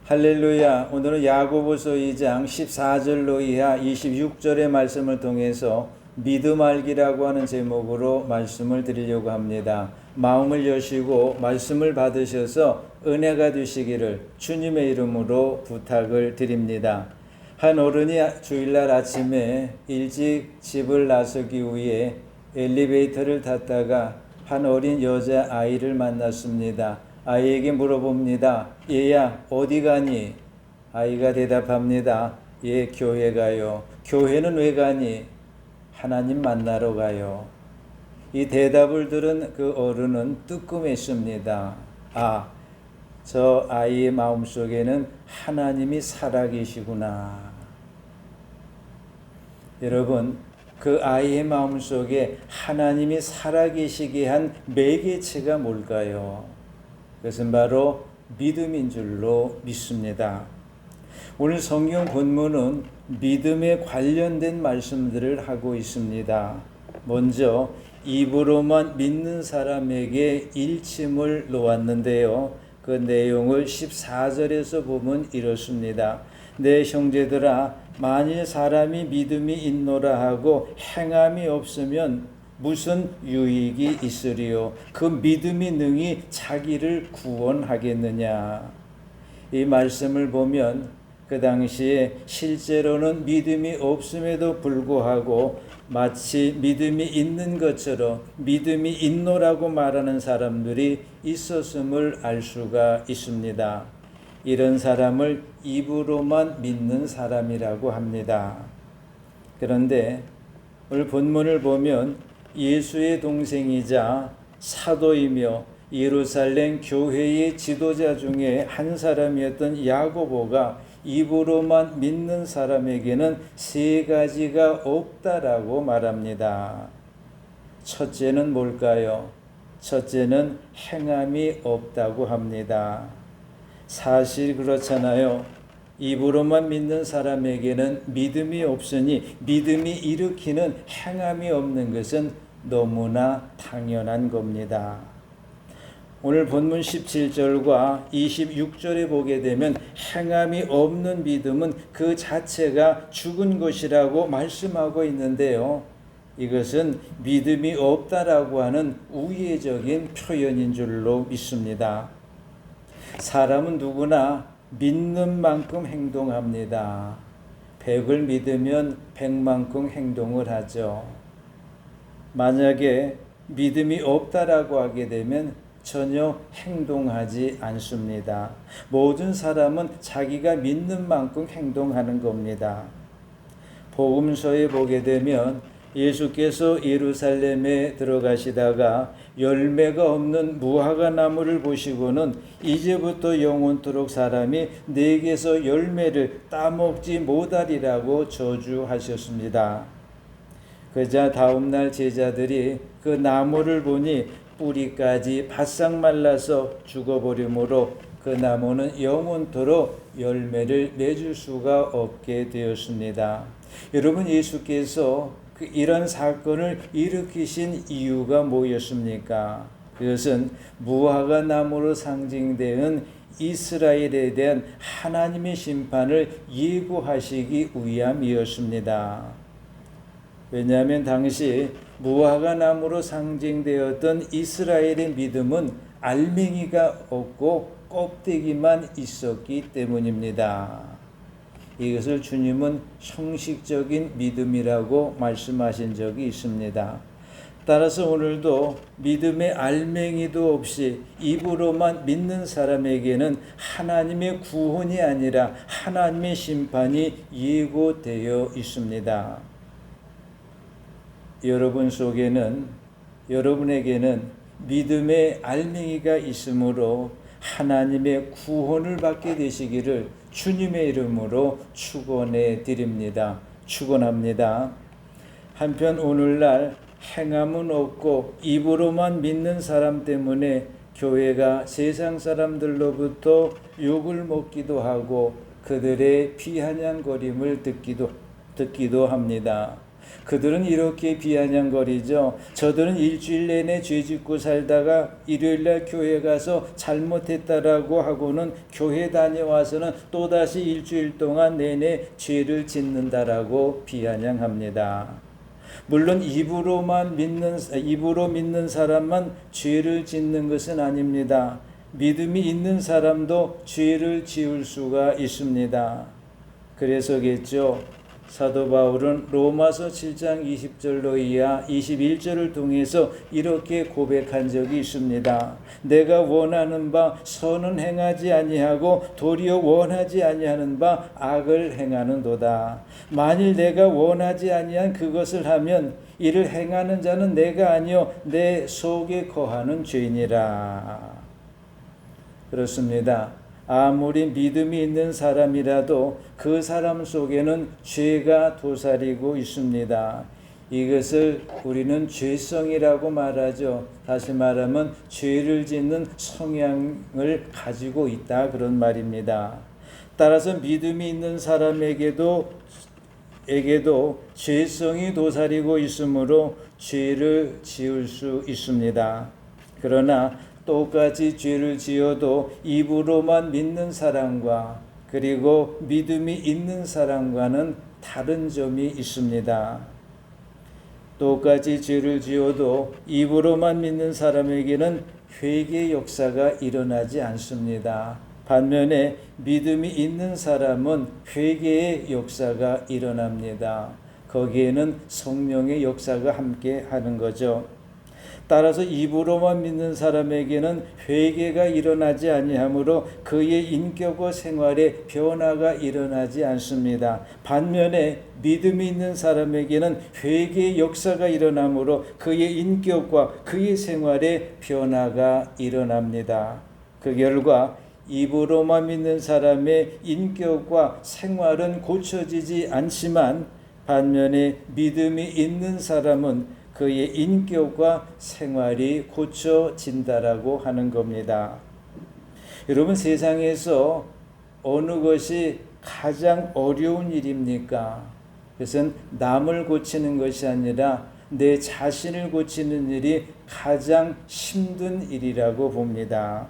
할렐루야. 오늘은 야고보서 2장 14절로 이하 26절의 말씀을 통해서 믿음 알기라고 하는 제목으로 말씀을 드리려고 합니다. 마음을 여시고 말씀을 받으셔서 은혜가 되시기를 주님의 이름으로 부탁을 드립니다. 한 어른이 주일날 아침에 일찍 집을 나서기 위해 엘리베이터를 탔다가 한 어린 여자 아이를 만났습니다. 아이에게 물어봅니다. 얘야, 어디 가니? 아이가 대답합니다. 예, 교회 가요. 교회는 왜 가니? 하나님 만나러 가요. 이 대답을 들은 그 어른은 뜨끔했습니다. 아, 저 아이의 마음속에는 하나님이 살아계시구나. 여러분, 그 아이의 마음속에 하나님이 살아계시게 한 매개체가 뭘까요? 그것은 바로 믿음인 줄로 믿습니다. 오늘 성경 본문은 믿음에 관련된 말씀들을 하고 있습니다. 먼저 입으로만 믿는 사람에게 일침을 놓았는데요. 그 내용을 14절에서 보면 이렇습니다. 내 형제들아, 만일 사람이 믿음이 있노라 하고 행함이 없으면 무슨 유익이 있으리요? 그 믿음이 능히 자기를 구원하겠느냐? 이 말씀을 보면 그 당시에 실제로는 믿음이 없음에도 불구하고 마치 믿음이 있는 것처럼 믿음이 있노라고 말하는 사람들이 있었음을 알 수가 있습니다. 이런 사람을 입으로만 믿는 사람이라고 합니다. 그런데 오늘 본문을 보면 예수의 동생이자 사도이며 예루살렘 교회의 지도자 중에 한 사람이었던 야고보가 입으로만 믿는 사람에게는 세 가지가 없다라고 말합니다. 첫째는 뭘까요? 첫째는 행함이 없다고 합니다. 사실 그렇잖아요. 입으로만 믿는 사람에게는 믿음이 없으니 믿음이 일으키는 행함이 없는 것은 너무나 당연한 겁니다. 오늘 본문 17절과 26절에 보게 되면 행함이 없는 믿음은 그 자체가 죽은 것이라고 말씀하고 있는데요. 이것은 믿음이 없다라고 하는 우회적인 표현인 줄로 믿습니다. 사람은 누구나 믿는 만큼 행동합니다. 100을 믿으면 100만큼 행동을 하죠. 만약에 믿음이 없다라고 하게 되면 전혀 행동하지 않습니다. 모든 사람은 자기가 믿는 만큼 행동하는 겁니다. 복음서에 보게 되면 예수께서 예루살렘에 들어가시다가 열매가 없는 무화과 나무를 보시고는 이제부터 영원토록 사람이 내게서 열매를 따먹지 못하리라고 저주하셨습니다. 그자 다음날 제자들이 그 나무를 보니 뿌리까지 바싹 말라서 죽어버리므로 그 나무는 영원토록 열매를 맺을 수가 없게 되었습니다. 여러분, 예수께서 이런 사건을 일으키신 이유가 뭐였습니까? 그것은 무화과 나무로 상징되는 이스라엘에 대한 하나님의 심판을 예고하시기 위함이었습니다. 왜냐하면 당시 무화과 나무로 상징되었던 이스라엘의 믿음은 알맹이가 없고 껍데기만 있었기 때문입니다. 이것을 주님은 형식적인 믿음이라고 말씀하신 적이 있습니다. 따라서 오늘도 믿음의 알맹이도 없이 입으로만 믿는 사람에게는 하나님의 구원이 아니라 하나님의 심판이 예고되어 있습니다. 여러분에게는 믿음의 알맹이가 있으므로 하나님의 구원을 받게 되시기를 주님의 이름으로 축원해 드립니다. 축원합니다. 한편 오늘날 행함은 없고 입으로만 믿는 사람 때문에 교회가 세상 사람들로부터 욕을 먹기도 하고 그들의 비아냥거림을 듣기도 합니다. 그들은 이렇게 비아냥거리죠. 저들은 일주일 내내 죄 짓고 살다가 일요일날 교회 가서 잘못했다라고 하고는 교회 다녀와서는 또다시 일주일 동안 내내 죄를 짓는다라고 비아냥합니다. 물론 입으로 믿는 사람만 죄를 짓는 것은 아닙니다. 믿음이 있는 사람도 죄를 지을 수가 있습니다. 그래서겠죠. 사도 바울은 로마서 7장 20절로 이하 21절을 통해서 이렇게 고백한 적이 있습니다. 내가 원하는 바 선은 행하지 아니하고 도리어 원하지 아니하는 바 악을 행하는도다. 만일 내가 원하지 아니한 그것을 하면 이를 행하는 자는 내가 아니요 내 속에 거하는 죄이니라. 그렇습니다. 아무리 믿음이 있는 사람이라도 그 사람 속에는 죄가 도사리고 있습니다. 이것을 우리는 죄성이라고 말하죠. 다시 말하면 죄를 짓는 성향을 가지고 있다 그런 말입니다. 따라서 믿음이 있는 사람에게도 죄성이 도사리고 있으므로 죄를 지을 수 있습니다. 그러나 똑같이 죄를 지어도 입으로만 믿는 사람과 그리고 믿음이 있는 사람과는 다른 점이 있습니다. 똑같이 죄를 지어도 입으로만 믿는 사람에게는 회개 역사가 일어나지 않습니다. 반면에 믿음이 있는 사람은 회개의 역사가 일어납니다. 거기에는 성령의 역사가 함께 하는 거죠. 따라서 입으로만 믿는 사람에게는 회개가 일어나지 아니하므로 그의 인격과 생활에 변화가 일어나지 않습니다. 반면에 믿음이 있는 사람에게는 회개의 역사가 일어나므로 그의 인격과 그의 생활에 변화가 일어납니다. 그 결과 입으로만 믿는 사람의 인격과 생활은 고쳐지지 않지만 반면에 믿음이 있는 사람은 그의 인격과 생활이 고쳐진다라고 하는 겁니다. 여러분, 세상에서 어느 것이 가장 어려운 일입니까? 그것은 남을 고치는 것이 아니라 내 자신을 고치는 일이 가장 힘든 일이라고 봅니다.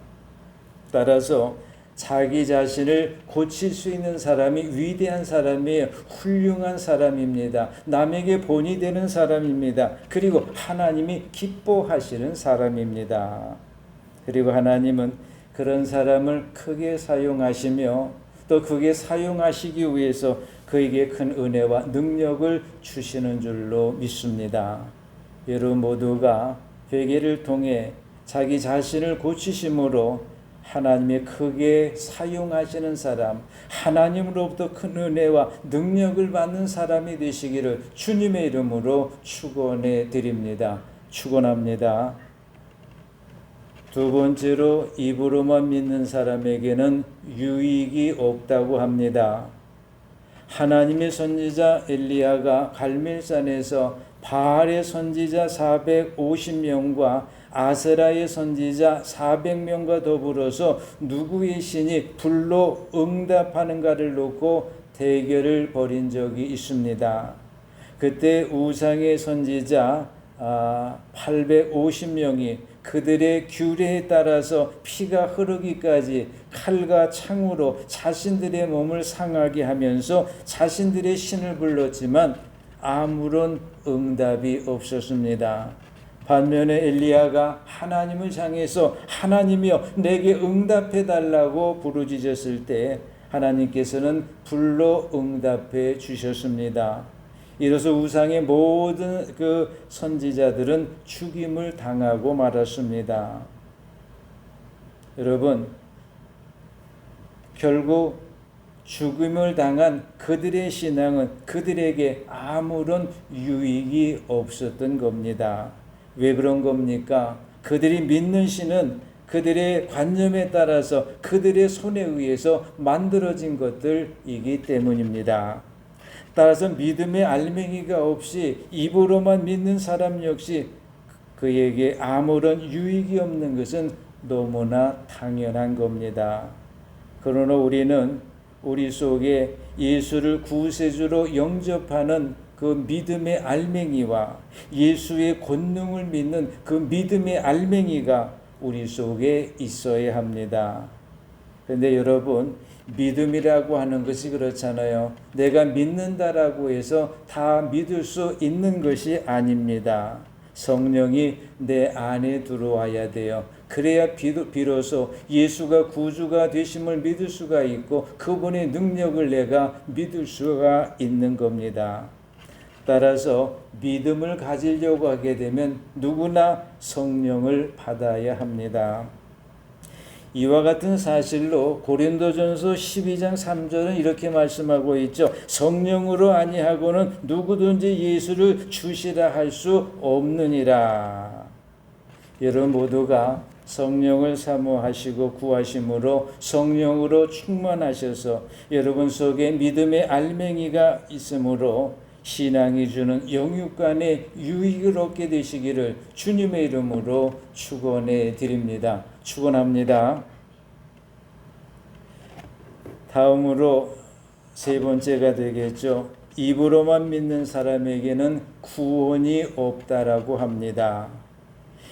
따라서 자기 자신을 고칠 수 있는 사람이 위대한 사람이에요. 훌륭한 사람입니다. 남에게 본이 되는 사람입니다. 그리고 하나님이 기뻐하시는 사람입니다. 그리고 하나님은 그런 사람을 크게 사용하시며 또 크게 사용하시기 위해서 그에게 큰 은혜와 능력을 주시는 줄로 믿습니다. 여러분 모두가 회개를 통해 자기 자신을 고치심으로 하나님의 크게 사용하시는 사람, 하나님으로부터 큰 은혜와 능력을 받는 사람이 되시기를 주님의 이름으로 축원해 드립니다. 축원합니다. 두 번째로 입으로만 믿는 사람에게는 유익이 없다고 합니다. 하나님의 선지자 엘리야가 갈멜산에서 바알의 선지자 450명과 아세라의 선지자 400명과 더불어서 누구의 신이 불로 응답하는가를 놓고 대결을 벌인 적이 있습니다. 그때 우상의 선지자 850명이 그들의 규례에 따라서 피가 흐르기까지 칼과 창으로 자신들의 몸을 상하게 하면서 자신들의 신을 불렀지만 아무런 응답이 없었습니다. 반면에 엘리야가 하나님을 향해서 하나님이여 내게 응답해 달라고 부르짖었을 때 하나님께서는 불로 응답해 주셨습니다. 이로써 우상의 모든 그 선지자들은 죽임을 당하고 말았습니다. 여러분, 결국 죽임을 당한 그들의 신앙은 그들에게 아무런 유익이 없었던 겁니다. 왜 그런 겁니까? 그들이 믿는 신은 그들의 관념에 따라서 그들의 손에 의해서 만들어진 것들이기 때문입니다. 따라서 믿음의 알맹이가 없이 입으로만 믿는 사람 역시 그에게 아무런 유익이 없는 것은 너무나 당연한 겁니다. 그러나 우리는 우리 속에 예수를 구세주로 영접하는 그 믿음의 알맹이와 예수의 권능을 믿는 그 믿음의 알맹이가 우리 속에 있어야 합니다. 그런데 여러분, 믿음이라고 하는 것이 그렇잖아요. 내가 믿는다라고 해서 다 믿을 수 있는 것이 아닙니다. 성령이 내 안에 들어와야 돼요. 그래야 비로소 예수가 구주가 되심을 믿을 수가 있고 그분의 능력을 내가 믿을 수가 있는 겁니다. 따라서 믿음을 가지려고 하게 되면 누구나 성령을 받아야 합니다. 이와 같은 사실로 고린도전서 12장 3절은 이렇게 말씀하고 있죠. 성령으로 아니하고는 누구든지 예수를 주시라 할 수 없느니라. 여러분 모두가 성령을 사모하시고 구하심으로 성령으로 충만하셔서 여러분 속에 믿음의 알맹이가 있으므로 신앙이 주는 영육간의 유익을 얻게 되시기를 주님의 이름으로 축원해 드립니다. 축원합니다. 다음으로 세 번째가 되겠죠. 입으로만 믿는 사람에게는 구원이 없다라고 합니다.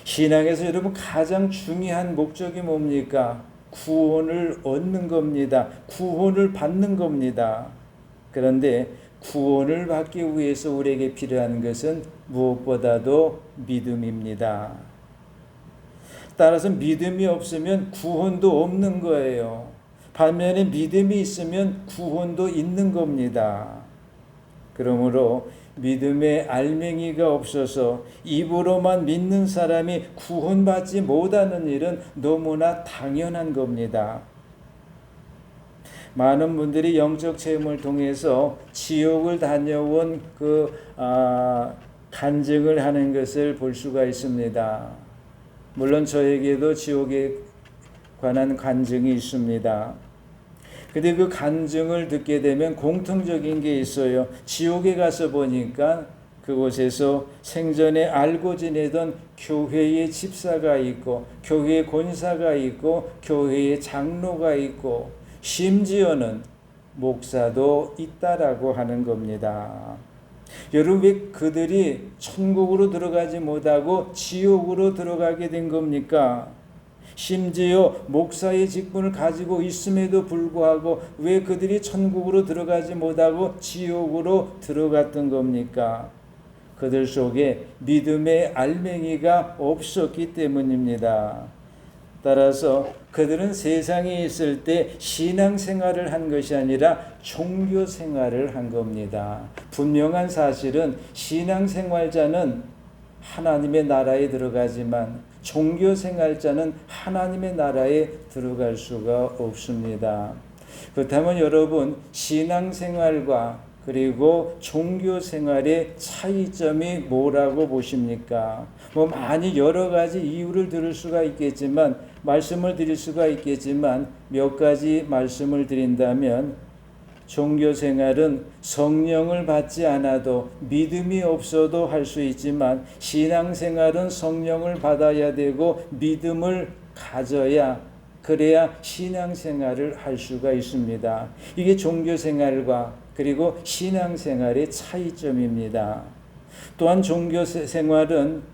신앙에서 여러분 가장 중요한 목적이 뭡니까? 구원을 얻는 겁니다. 구원을 받는 겁니다. 그런데 구원을 받기 위해서 우리에게 필요한 것은 무엇보다도 믿음입니다. 따라서 믿음이 없으면 구원도 없는 거예요. 반면에 믿음이 있으면 구원도 있는 겁니다. 그러므로 믿음의 알맹이가 없어서 입으로만 믿는 사람이 구원받지 못하는 일은 너무나 당연한 겁니다. 많은 분들이 영적 체험을 통해서 지옥을 다녀온 간증을 하는 것을 볼 수가 있습니다. 물론 저에게도 지옥에 관한 간증이 있습니다. 근데 그 간증을 듣게 되면 공통적인 게 있어요. 지옥에 가서 보니까 그곳에서 생전에 알고 지내던 교회의 집사가 있고 교회의 권사가 있고 교회의 장로가 있고 심지어는 목사도 있다라고 하는 겁니다. 여러분 왜 그들이 천국으로 들어가지 못하고 지옥으로 들어가게 된 겁니까? 심지어 목사의 직분을 가지고 있음에도 불구하고 왜 그들이 천국으로 들어가지 못하고 지옥으로 들어갔던 겁니까? 그들 속에 믿음의 알맹이가 없었기 때문입니다. 따라서 그들은 세상에 있을 때 신앙생활을 한 것이 아니라 종교생활을 한 겁니다. 분명한 사실은 신앙생활자는 하나님의 나라에 들어가지만 종교생활자는 하나님의 나라에 들어갈 수가 없습니다. 그렇다면 여러분 신앙생활과 그리고 종교생활의 차이점이 뭐라고 보십니까? 많이 여러 가지 이유를 들을 수가 있겠지만 말씀을 드릴 수가 있겠지만 몇 가지 말씀을 드린다면 종교생활은 성령을 받지 않아도 믿음이 없어도 할 수 있지만 신앙생활은 성령을 받아야 되고 믿음을 가져야 그래야 신앙생활을 할 수가 있습니다. 이게 종교생활과 그리고 신앙생활의 차이점입니다. 또한 종교생활은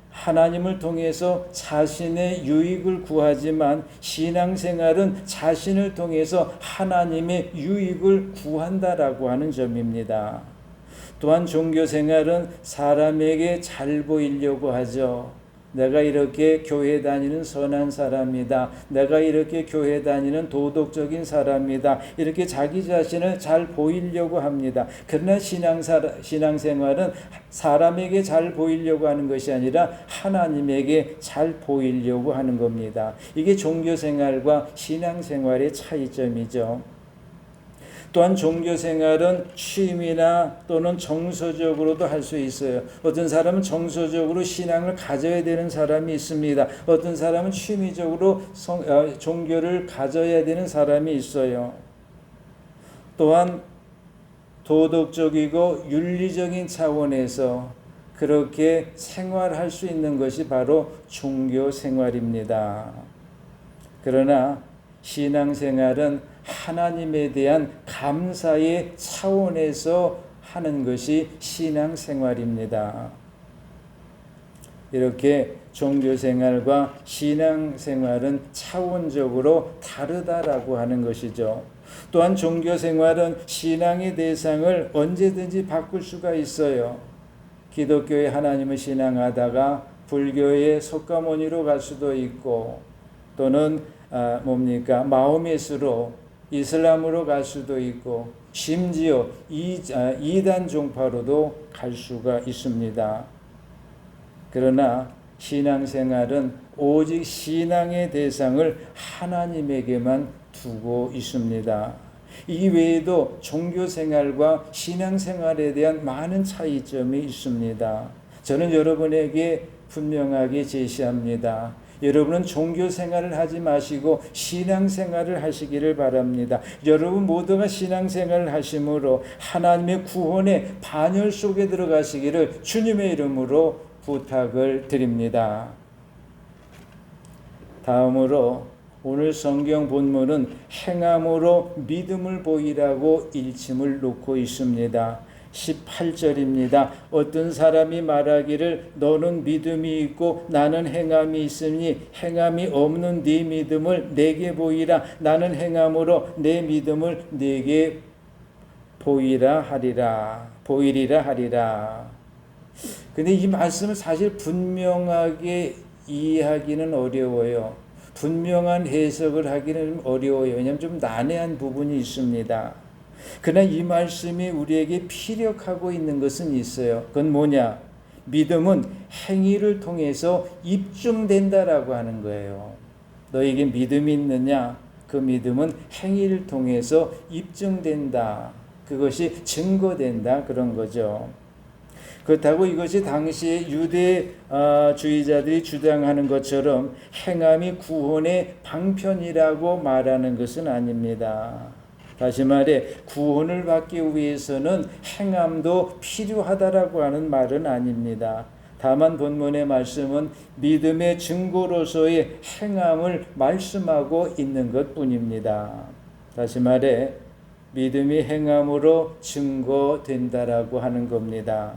하나님을 통해서 자신의 유익을 구하지만 신앙생활은 자신을 통해서 하나님의 유익을 구한다라고 하는 점입니다. 또한 종교생활은 사람에게 잘 보이려고 하죠. 내가 이렇게 교회 다니는 선한 사람이다. 내가 이렇게 교회 다니는 도덕적인 사람이다. 이렇게 자기 자신을 잘 보이려고 합니다. 그러나 신앙생활은 사람에게 잘 보이려고 하는 것이 아니라 하나님에게 잘 보이려고 하는 겁니다. 이게 종교생활과 신앙생활의 차이점이죠. 또한 종교생활은 취미나 또는 정서적으로도 할 수 있어요. 어떤 사람은 정서적으로 신앙을 가져야 되는 사람이 있습니다. 어떤 사람은 취미적으로 종교를 가져야 되는 사람이 있어요. 또한 도덕적이고 윤리적인 차원에서 그렇게 생활할 수 있는 것이 바로 종교생활입니다. 그러나 신앙생활은 하나님에 대한 감사의 차원에서 하는 것이 신앙생활입니다. 이렇게 종교생활과 신앙생활은 차원적으로 다르다라고 하는 것이죠. 또한 종교생활은 신앙의 대상을 언제든지 바꿀 수가 있어요. 기독교의 하나님을 신앙하다가 불교의 석가모니로 갈 수도 있고, 또는 마호메스로 이슬람으로 갈 수도 있고, 심지어 이단 종파로도 갈 수가 있습니다. 그러나 신앙생활은 오직 신앙의 대상을 하나님에게만 두고 있습니다. 이 외에도 종교생활과 신앙생활에 대한 많은 차이점이 있습니다. 저는 여러분에게 분명하게 제시합니다. 여러분은 종교생활을 하지 마시고 신앙생활을 하시기를 바랍니다. 여러분 모두가 신앙생활을 하심으로 하나님의 구원의 반열 속에 들어가시기를 주님의 이름으로 부탁을 드립니다. 다음으로 오늘 성경 본문은 행함으로 믿음을 보이라고 일침을 놓고 있습니다. 18절입니다. 어떤 사람이 말하기를 너는 믿음이 있고 나는 행함이 있으니 행함이 없는 네 믿음을 내게 보이라. 나는 행함으로 내 믿음을 내게 보이리라 하리라. 근데 이 말씀을 사실 분명하게 이해하기는 어려워요. 분명한 해석을 하기는 어려워요. 왜냐하면 좀 난해한 부분이 있습니다. 그러나 이 말씀이 우리에게 피력하고 있는 것은 있어요. 그건 뭐냐? 믿음은 행위를 통해서 입증된다라고 하는 거예요. 너에게 믿음이 있느냐? 그 믿음은 행위를 통해서 입증된다. 그것이 증거된다. 그런 거죠. 그렇다고 이것이 당시의 유대주의자들이 주장하는 것처럼 행함이 구원의 방편이라고 말하는 것은 아닙니다. 다시 말해 구원을 받기 위해서는 행함도 필요하다라고 하는 말은 아닙니다. 다만 본문의 말씀은 믿음의 증거로서의 행함을 말씀하고 있는 것뿐입니다. 다시 말해 믿음이 행함으로 증거된다라고 하는 겁니다.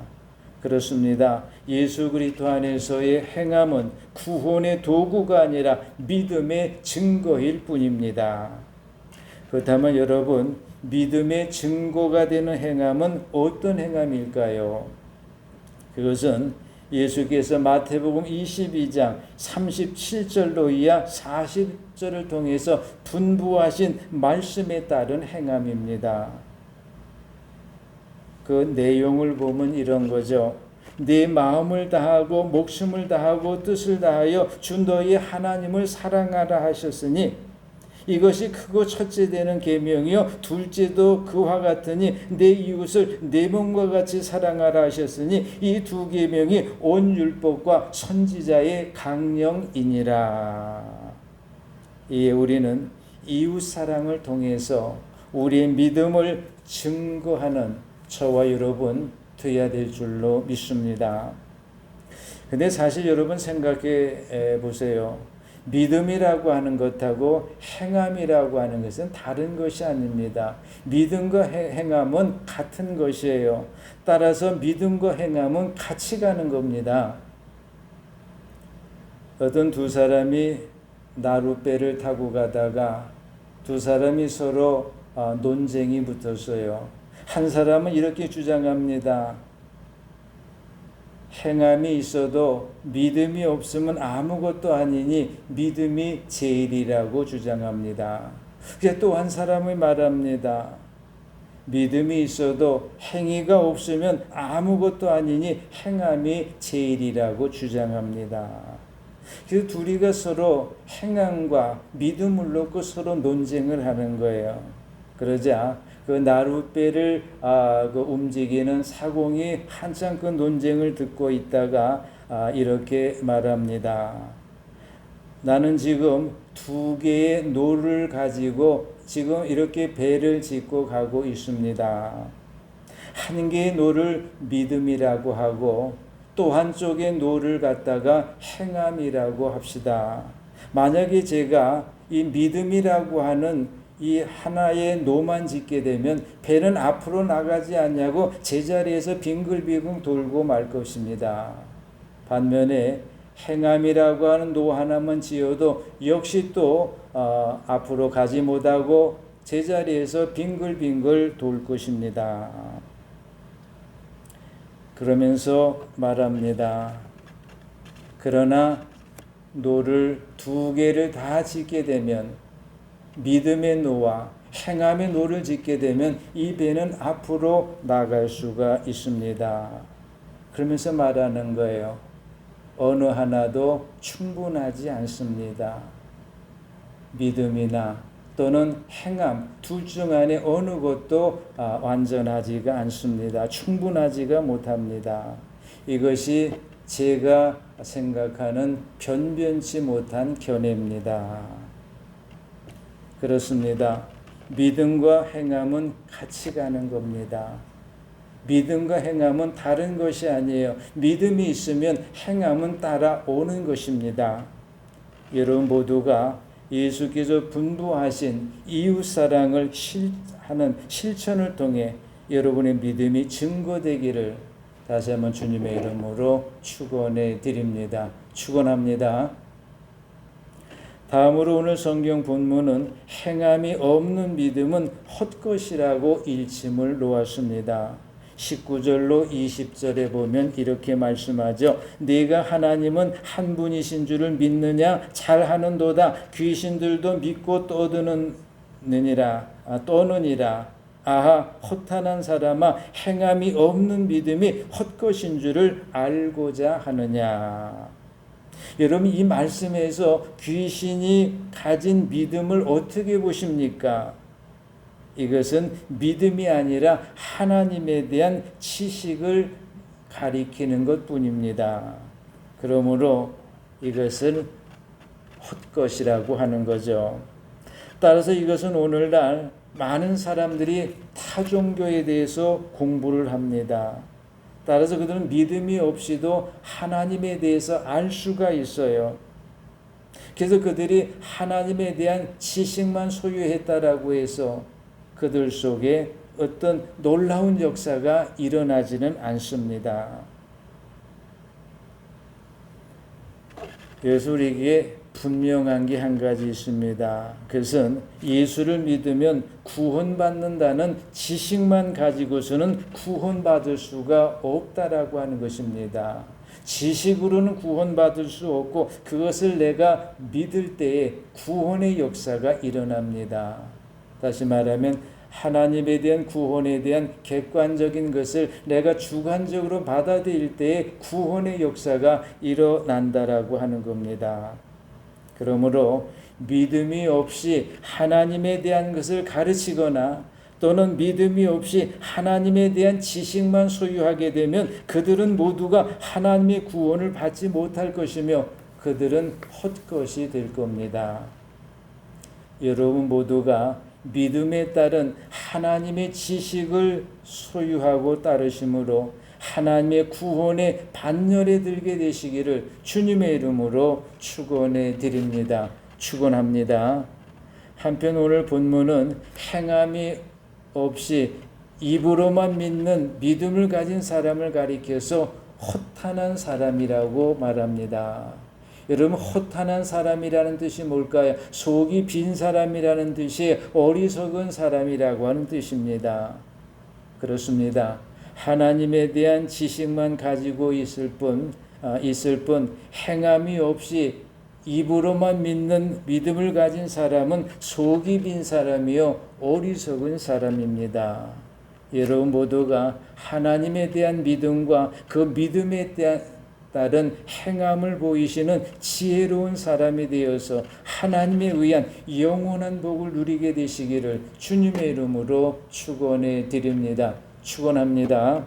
그렇습니다. 예수 그리스도 안에서의 행함은 구원의 도구가 아니라 믿음의 증거일 뿐입니다. 그렇다면 여러분, 믿음의 증거가 되는 행함은 어떤 행함일까요? 그것은 예수께서 마태복음 22장 37절로 이하 40절을 통해서 분부하신 말씀에 따른 행함입니다. 그 내용을 보면 이런 거죠. 내 마음을 다하고 목숨을 다하고 뜻을 다하여 주 너희 하나님을 사랑하라 하셨으니 이것이 크고 첫째 되는 계명이요 둘째도 그와 같으니 내 이웃을 내 몸과 같이 사랑하라 하셨으니 이 두 계명이 온 율법과 선지자의 강령이니라. 이에 우리는 이웃 사랑을 통해서 우리의 믿음을 증거하는 저와 여러분 되어야 될 줄로 믿습니다. 근데 사실 여러분 생각해 보세요. 믿음이라고 하는 것하고 행함이라고 하는 것은 다른 것이 아닙니다. 믿음과 행함은 같은 것이에요. 따라서 믿음과 행함은 같이 가는 겁니다. 어떤 두 사람이 나룻배를 타고 가다가 두 사람이 서로 논쟁이 붙었어요. 한 사람은 이렇게 주장합니다. 행함이 있어도 믿음이 없으면 아무것도 아니니 믿음이 제일이라고 주장합니다. 또 한 사람이 말합니다. 믿음이 있어도 행위가 없으면 아무것도 아니니 행함이 제일이라고 주장합니다. 그래서 둘이가 서로 행함과 믿음을 놓고 서로 논쟁을 하는 거예요. 그러자 그 나룻배를 움직이는 사공이 한참 그 논쟁을 듣고 있다가 이렇게 말합니다. 나는 지금 두 개의 노를 가지고 지금 이렇게 배를 짓고 가고 있습니다. 한 개의 노를 믿음이라고 하고 또 한쪽의 노를 갖다가 행함이라고 합시다. 만약에 제가 이 믿음이라고 하는 이 하나의 노만 짓게 되면 배는 앞으로 나가지 않냐고 제자리에서 빙글빙글 돌고 말 것입니다. 반면에 행함이라고 하는 노 하나만 지어도 역시 또 앞으로 가지 못하고 제자리에서 빙글빙글 돌 것입니다. 그러면서 말합니다. 그러나 노를 두 개를 다 짓게 되면, 믿음의 노와 행함의 노를 짓게 되면 이 배는 앞으로 나갈 수가 있습니다. 그러면서 말하는 거예요. 어느 하나도 충분하지 않습니다. 믿음이나 또는 행함 둘 중 안에 어느 것도 완전하지가 않습니다. 충분하지가 못합니다. 이것이 제가 생각하는 변변치 못한 견해입니다. 그렇습니다. 믿음과 행함은 같이 가는 겁니다. 믿음과 행함은 다른 것이 아니에요. 믿음이 있으면 행함은 따라오는 것입니다. 여러분 모두가 예수께서 분부하신 이웃사랑을 하는 실천을 통해 여러분의 믿음이 증거되기를 다시 한번 주님의 이름으로 축원해 드립니다. 축원합니다. 다음으로 오늘 성경 본문은 행함이 없는 믿음은 헛것이라고 일침을 놓았습니다. 19절로 20절에 보면 이렇게 말씀하죠. 네가 하나님은 한 분이신 줄을 믿느냐? 잘하는도다. 귀신들도 믿고 떠드느니라. 아하, 허탄한 사람아, 행함이 없는 믿음이 헛것인 줄을 알고자 하느냐. 여러분, 이 말씀에서 귀신이 가진 믿음을 어떻게 보십니까? 이것은 믿음이 아니라 하나님에 대한 지식을 가리키는 것뿐입니다. 그러므로 이것을 헛것이라고 하는 거죠. 따라서 이것은 오늘날 많은 사람들이 타 종교에 대해서 공부를 합니다. 따라서 그들은 믿음이 없이도 하나님에 대해서 알 수가 있어요. 그래서 그들이 하나님에 대한 지식만 소유했다라고 해서 그들 속에 어떤 놀라운 역사가 일어나지는 않습니다. 그래서 우리에게 분명한 게 한 가지 있습니다. 그것은 예수를 믿으면 구원받는다는 지식만 가지고서는 구원받을 수가 없다라고 하는 것입니다. 지식으로는 구원받을 수 없고 그것을 내가 믿을 때에 구원의 역사가 일어납니다. 다시 말하면 하나님에 대한 구원에 대한 객관적인 것을 내가 주관적으로 받아들일 때에 구원의 역사가 일어난다라고 하는 겁니다. 그러므로 믿음이 없이 하나님에 대한 것을 가르치거나 또는 믿음이 없이 하나님에 대한 지식만 소유하게 되면 그들은 모두가 하나님의 구원을 받지 못할 것이며 그들은 헛것이 될 겁니다. 여러분 모두가 믿음에 따른 하나님의 지식을 소유하고 따르심으로 하나님의 구원의 반열에 들게 되시기를 주님의 이름으로 축원해 드립니다. 축원합니다. 한편 오늘 본문은 행함이 없이 입으로만 믿는 믿음을 가진 사람을 가리켜서 허탄한 사람이라고 말합니다. 여러분, 허탄한 사람이라는 뜻이 뭘까요? 속이 빈 사람이라는 뜻이 어리석은 사람이라고 하는 뜻입니다. 그렇습니다. 하나님에 대한 지식만 가지고 있을 뿐 행함이 없이 입으로만 믿는 믿음을 가진 사람은 속이 빈 사람이요 어리석은 사람입니다. 여러분 모두가 하나님에 대한 믿음과 그 믿음에 따른 행함을 보이시는 지혜로운 사람이 되어서 하나님에 의한 영원한 복을 누리게 되시기를 주님의 이름으로 축원해 드립니다. 축원합니다.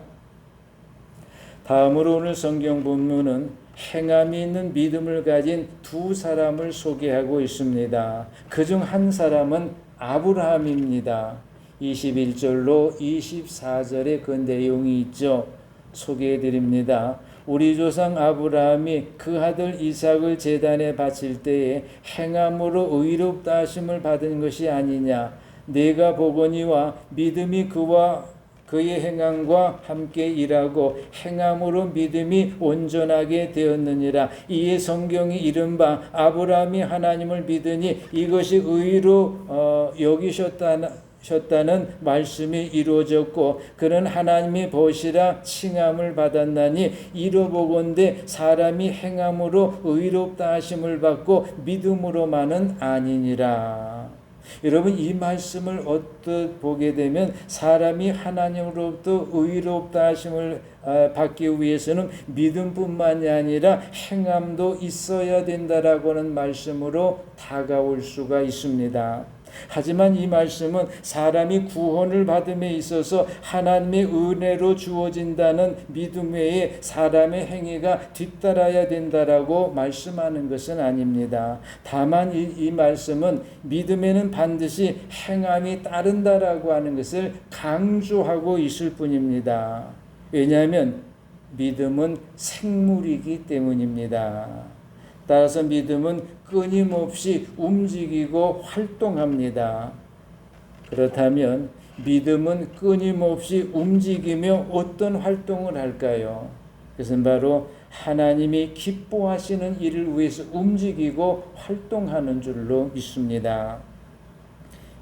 다음으로 오늘 성경 본문은 행함이 있는 믿음을 가진 두 사람을 소개하고 있습니다. 그중 한 사람은 아브라함입니다. 21절로 24절에 그 내용이 있죠. 소개해 드립니다. 우리 조상 아브라함이 그 아들 이삭을 제단에 바칠 때에 행함으로 의롭다 하심을 받은 것이 아니냐. 내가 보거니와 믿음이 그와 그의 행함과 함께 일하고 행함으로 믿음이 온전하게 되었느니라. 이에 성경이 이른바 아브라함이 하나님을 믿으니 이것이 의로 여기셨다는 말씀이 이루어졌고 그는 하나님의 보시라 칭함을 받았나니 이로보건대 사람이 행함으로 의롭다 하심을 받고 믿음으로만은 아니니라. 여러분, 이 말씀을 어떻게 보게 되면 사람이 하나님으로부터 의롭다 하심을 받기 위해서는 믿음뿐만이 아니라 행함도 있어야 된다라고 하는 말씀으로 다가올 수가 있습니다. 하지만 이 말씀은 사람이 구원을 받음에 있어서 하나님의 은혜로 주어진다는 믿음 외에 사람의 행위가 뒤따라야 된다라고 말씀하는 것은 아닙니다. 다만 이 말씀은 믿음에는 반드시 행함이 따른다라고 하는 것을 강조하고 있을 뿐입니다. 왜냐하면 믿음은 생물이기 때문입니다. 따라서 믿음은 끊임없이 움직이고 활동합니다. 그렇다면 믿음은 끊임없이 움직이며 어떤 활동을 할까요? 그것은 바로 하나님이 기뻐하시는 일을 위해서 움직이고 활동하는 줄로 믿습니다.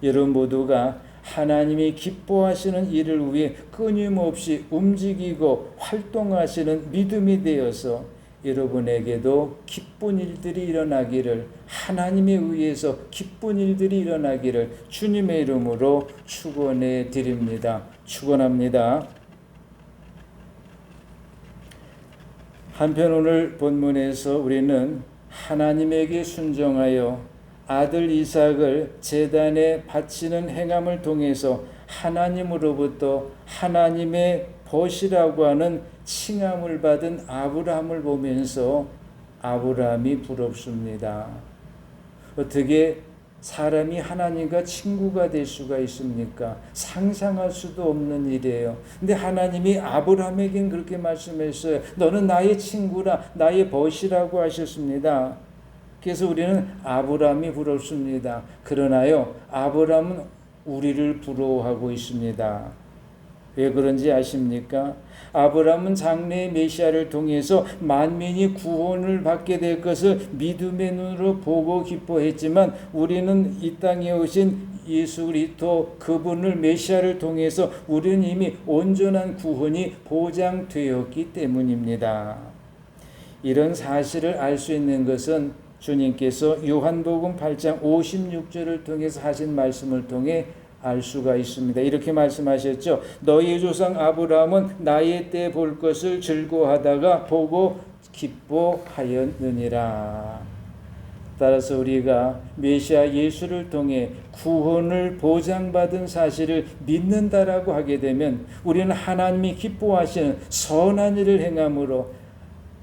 여러분 모두가 하나님이 기뻐하시는 일을 위해 끊임없이 움직이고 활동하시는 믿음이 되어서 여러분에게도 기쁜 일들이 일어나기를, 하나님에 의해서 기쁜 일들이 일어나기를 주님의 이름으로 축원해 드립니다. 축원합니다. 한편 오늘 본문에서 우리는 하나님에게 순종하여 아들 이삭을 제단에 바치는 행함을 통해서 하나님으로부터 하나님의 벗이라고 하는 칭함을 받은 아브라함을 보면서 아브라함이 부럽습니다. 어떻게 사람이 하나님과 친구가 될 수가 있습니까? 상상할 수도 없는 일이에요. 근데 하나님이 아브라함에겐 그렇게 말씀했어요. 너는 나의 친구라, 나의 벗이라고 하셨습니다. 그래서 우리는 아브라함이 부럽습니다. 그러나요, 아브라함은 우리를 부러워하고 있습니다. 왜 그런지 아십니까? 아브라함은 장래의 메시아를 통해서 만민이 구원을 받게 될 것을 믿음의 눈으로 보고 기뻐했지만 우리는 이 땅에 오신 예수 그리스도 그분을 메시아를 통해서 우리는 이미 온전한 구원이 보장되었기 때문입니다. 이런 사실을 알 수 있는 것은 주님께서 요한복음 8장 56절을 통해서 하신 말씀을 통해 알 수가 있습니다. 이렇게 말씀하셨죠. 너희 조상 아브라함은 나의 때 볼 것을 즐거워하다가 보고 기뻐하였느니라. 따라서 우리가 메시아 예수를 통해 구원을 보장받은 사실을 믿는다라고 하게 되면 우리는 하나님이 기뻐하시는 선한 일을 행함으로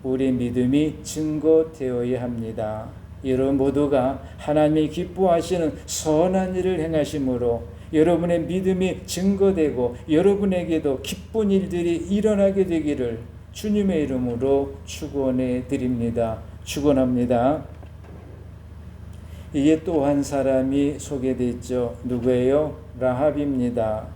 우리 믿음이 증거되어야 합니다. 여러분 모두가 하나님이 기뻐하시는 선한 일을 행하심으로 여러분의 믿음이 증거되고 여러분에게도 기쁜 일들이 일어나게 되기를 주님의 이름으로 축원해 드립니다. 축원합니다. 이제 또 한 사람이 소개됐죠. 누구예요? 라합입니다.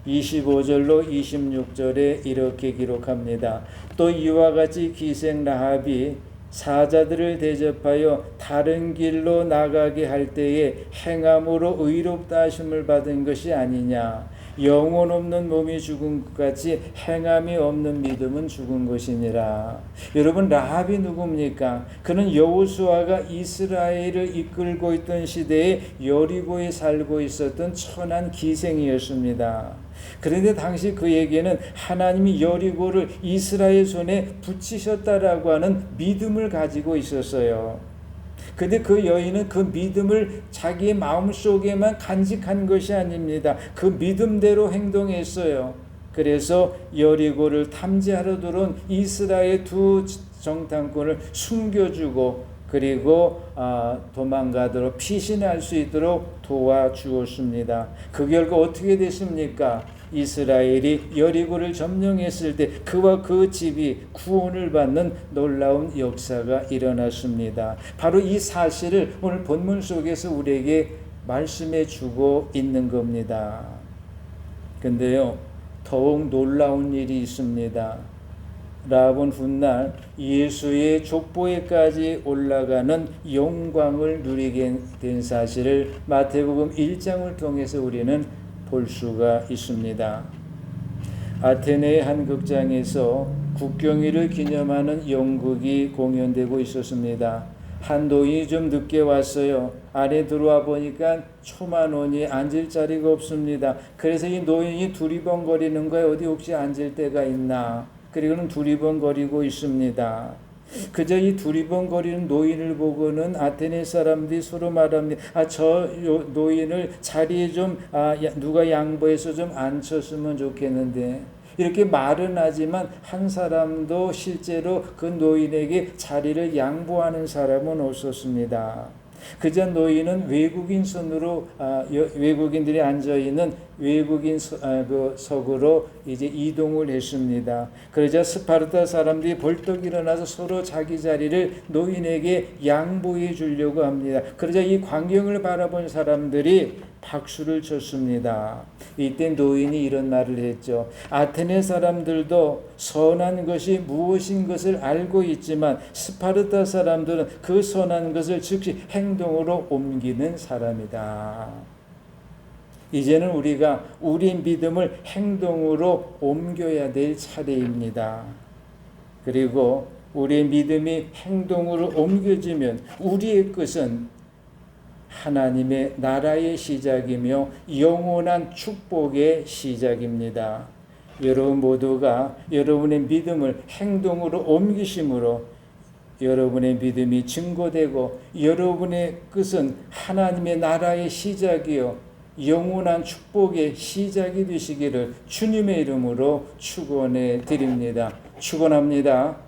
25절로 26절에 이렇게 기록합니다. 또 이와 같이 기생 라합이 사자들을 대접하여 다른 길로 나가게 할 때에 행함으로 의롭다 하심을 받은 것이 아니냐. 영혼 없는 몸이 죽은 것 같이 행함이 없는 믿음은 죽은 것이니라. 여러분, 라합이 누굽니까? 그는 여호수아가 이스라엘을 이끌고 있던 시대에 여리고에 살고 있었던 천한 기생이었습니다. 그런데 당시 그에게는 하나님이 여리고를 이스라엘 손에 붙이셨다라고 하는 믿음을 가지고 있었어요. 근데 그 여인은 그 믿음을 자기의 마음속에만 간직한 것이 아닙니다. 그 믿음대로 행동했어요. 그래서 여리고를 탐지하러 들어온 이스라엘 두 정탐꾼을 숨겨주고 그리고 도망가도록 피신할 수 있도록 도와주었습니다. 그 결과 어떻게 됐습니까? 이스라엘이 여리고를 점령했을 때 그와 그 집이 구원을 받는 놀라운 역사가 일어났습니다. 바로 이 사실을 오늘 본문 속에서 우리에게 말씀해 주고 있는 겁니다. 근데요, 더욱 놀라운 일이 있습니다. 라합은 훗날 예수의 족보에까지 올라가는 영광을 누리게 된 사실을 마태복음 1장을 통해서 우리는 볼 수가 있습니다. 아테네의 한 극장에서 국경일을 기념하는 연극이 공연되고 있었습니다. 한 노인이 좀 늦게 왔어요. 안에 들어와 보니까 초만원이 앉을 자리가 없습니다. 그래서 이 노인이 두리번거리는 거예요. 어디 혹시 앉을 데가 있나? 그리고는 두리번거리고 있습니다. 그저 이 두리번거리는 노인을 보고는 아테네 사람들이 서로 말합니다. 저 노인을 자리에 좀 누가 양보해서 좀 앉혔으면 좋겠는데, 이렇게 말은 하지만 한 사람도 실제로 그 노인에게 자리를 양보하는 사람은 없었습니다. 그저 노인은 외국인 손으로 외국인들이 앉아 있는 외국인 석으로 이제 이동을 했습니다. 그러자 스파르타 사람들이 벌떡 일어나서 서로 자기 자리를 노인에게 양보해 주려고 합니다. 그러자 이 광경을 바라본 사람들이 박수를 쳤습니다. 이때 노인이 이런 말을 했죠. 아테네 사람들도 선한 것이 무엇인 것을 알고 있지만 스파르타 사람들은 그 선한 것을 즉시 행동으로 옮기는 사람이다. 이제는 우리가 우리 믿음을 행동으로 옮겨야 될 차례입니다. 그리고 우리의 믿음이 행동으로 옮겨지면 우리의 끝은 하나님의 나라의 시작이며 영원한 축복의 시작입니다. 여러분 모두가 여러분의 믿음을 행동으로 옮기심으로 여러분의 믿음이 증거되고 여러분의 끝은 하나님의 나라의 시작이요 영원한 축복의 시작이 되시기를 주님의 이름으로 축원해 드립니다. 축원합니다.